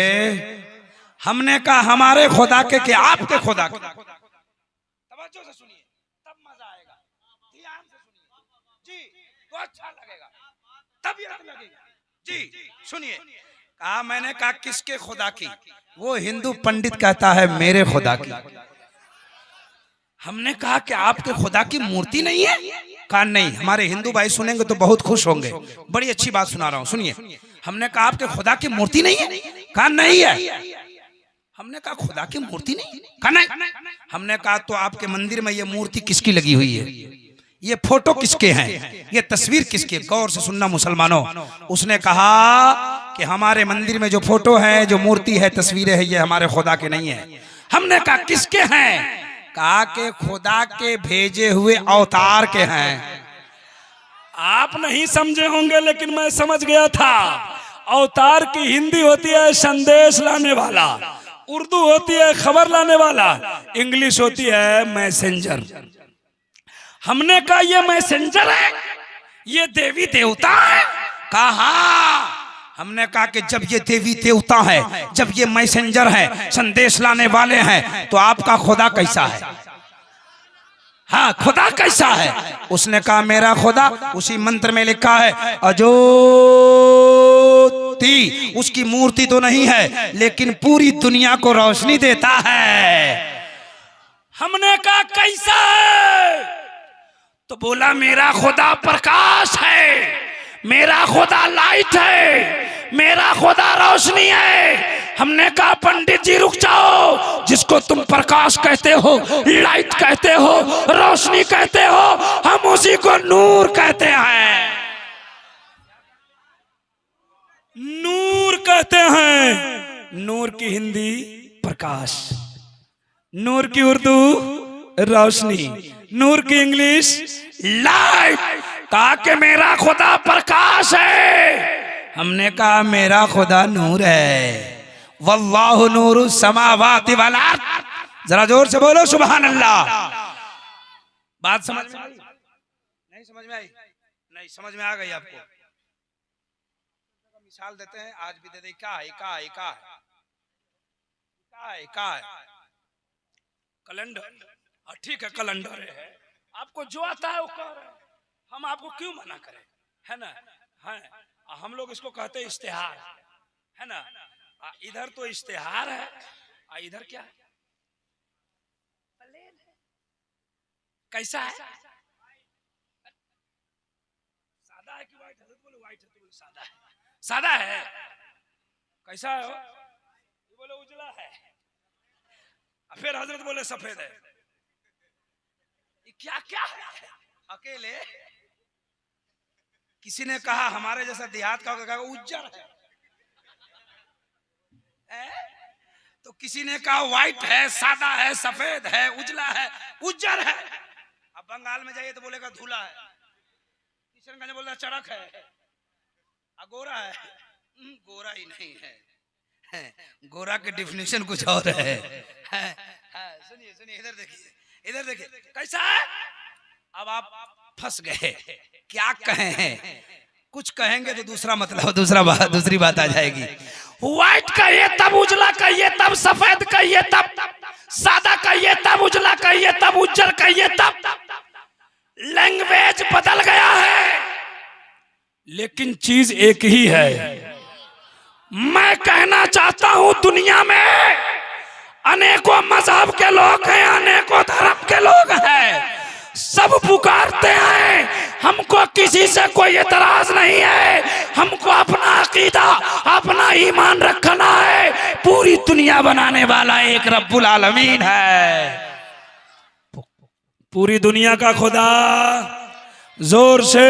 हमने कहा हमारे खुदा के आपके खुदा के। तवज्जो से सुनिए तब मजा आएगा, ध्यान से सुनिए जी, तो अच्छा लगेगा, तबीयत लगेगी जी। सुनिए, कहा मैंने कहा किसके खुदा की? वो हिंदू पंडित कहता है मेरे खुदा की। हमने कहा कि आपके खुदा की मूर्ति नहीं है? कहा नहीं। हमारे हिंदू भाई सुनेंगे तो बहुत खुश होंगे, बड़ी अच्छी बात सुना रहा हूं सुनिए। हमने कहा आपके खुदा की मूर्ति नहीं है? कहा नहीं है। हमने कहा खुदा की मूर्ति नहीं? कहा नहीं। हमने कहा तो आपके मंदिर में ये मूर्ति किसकी लगी हुई है? ये फोटो किसके हैं? ये तस्वीर किसकी? गौर से सुनना मुसलमानों। उसने कहा कि हमारे मंदिर में जो फोटो है, जो मूर्ति है, तस्वीरें है, ये हमारे खुदा के नहीं है। हमने कहा किसके हैं? कहा के खुदा के भेजे हुए अवतार के हैं। आप नहीं समझे होंगे लेकिन मैं समझ गया था। अवतार की हिंदी होती है संदेश लाने वाला, उर्दू होती है खबर लाने वाला, इंग्लिश होती है मैसेंजर। हमने कहा ये मैसेंजर है, ये देवी देवता है? कहा। हमने कहा कि जब ये देवी देवता है, जब ये मैसेंजर है, संदेश लाने वाले हैं, तो आपका खुदा कैसा है? हाँ खुदा कैसा है? उसने कहा मेरा खुदा उसी मंत्र में लिखा है अजोति ज्योति, उसकी मूर्ति तो नहीं है लेकिन पूरी दुनिया को रोशनी देता है। हमने कहा कैसा है? तो बोला मेरा खुदा प्रकाश है, मेरा खुदा लाइट है, मेरा खुदा रोशनी है। हमने कहा पंडित जी रुक जाओ, जिसको तुम प्रकाश कहते हो, लाइट कहते हो, रोशनी कहते हो, हम उसी को नूर कहते हैं। नूर कहते हैं। नूर की हिंदी प्रकाश, नूर की उर्दू रोशनी, नूर की इंग्लिश लाइट। कहा कि मेरा खुदा प्रकाश है। हमने कहा मेरा खुदा नूर है। वल्लाहु नूरु समावाति वल अर्द। जरा जोर से बोलो सुभान अल्लाह। बात समझ में आई? नहीं समझ में आई? नहीं समझ में आ गई आपको? मिसाल देते हैं, आज भी दे दे। क्या है क्या है क्या है क्या है क्या है? कैलेंडर। ठीक है कैलेंडर है। आपको जो आता है वो कह रहे हैं, हम आपको क्यों मना करें, है ना? है हम लोग इसको कहते हैं इश्तिहार, है ना? इधर तो इश्तिहार है, इधर क्या है? कैसा है? सादा है कि व्हाइट है? बोलो व्हाइट है तो बोलो सादा है। सादा है। कैसा है? बोले उजला है। फिर हजरत बोले सफेद है। क्या क्या है? अकेले किसी ने कहा हमारे जैसा देहात का होगा उज्जर है, तो किसी ने कहा व्हाइट है, सादा है, सफेद है, उजला है, उज्जर है। अब बंगाल में जाइए तो बोलेगा धूला है, किशनगंज में बोलता चरक है, गोरा है। गोरा ही नहीं है, गोरा के डिफिनेशन कुछ और है। सुनिए सुनिए, इधर देखिए, इधर देखिए कैसा है। अब आप फंस गए, क्या कहें? कुछ कहेंगे तो दूसरा मतलब दूसरी बात आ जाएगी। व्हाइट कहिए तब उजला कहिए, तब सफेद कहिए, तब सादा कहिए, तब उजला कहिए, तब उज्जर कहिए, तब लैंग्वेज बदल गया है लेकिन चीज एक ही है। मैं कहना चाहता हूं दुनिया में अनेकों मजहब के लोग हैं, अनेकों धर्म के लोग हैं, सब पुकारते हैं। हमको किसी से कोई एतराज नहीं है, हमको अपना अकीदा, अपना ईमान रखना है। पूरी दुनिया बनाने वाला एक रब्बुल आलमीन है। पूरी दुनिया का खुदा, जोर से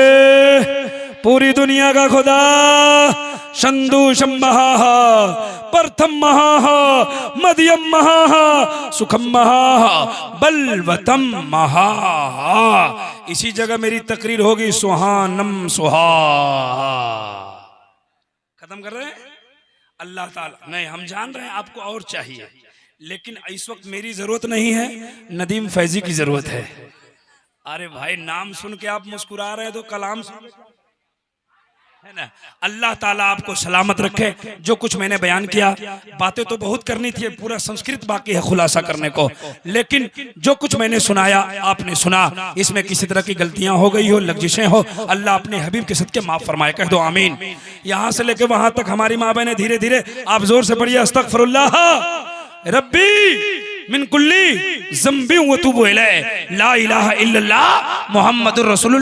पूरी दुनिया का खुदा। शंदु शम्महा, प्रथम महा, मध्यम महा, सुखम महा, बलवतम महा। इसी जगह मेरी तकरीर होगी सुहानम सुहा। खत्म कर रहे हैं? अल्लाह ताला नहीं, हम जान रहे हैं आपको और चाहिए, लेकिन इस वक्त मेरी जरूरत नहीं है, नदीम फैजी की जरूरत है। अरे भाई नाम सुन के आप मुस्कुरा रहे हैं तो कलाम सुन, है ना? अल्लाह ताला आपको सलामत रखे। जो कुछ मैंने बयान किया, बातें तो बहुत करनी थी, पूरा संस्कृत बाकी है खुलासा करने को, लेकिन जो कुछ मैंने सुनाया आपने सुना, इसमें किसी तरह की गलतियां हो गई हो, लग्जिशें हो, अल्लाह अपने हबीब के सदके माफ फरमाए। कह दो आमीन। यहां से लेके वहां तक हमारी माँ बहनें धीरे धीरे, आप जोर से पढ़िए अस्तगफिरुल्लाह रब्बी मिन कुल्ली ज़ंबि व तुबु इलैह, ला इलाहा इल्लल्लाह मुहम्मदुर रसूलुल्लाह।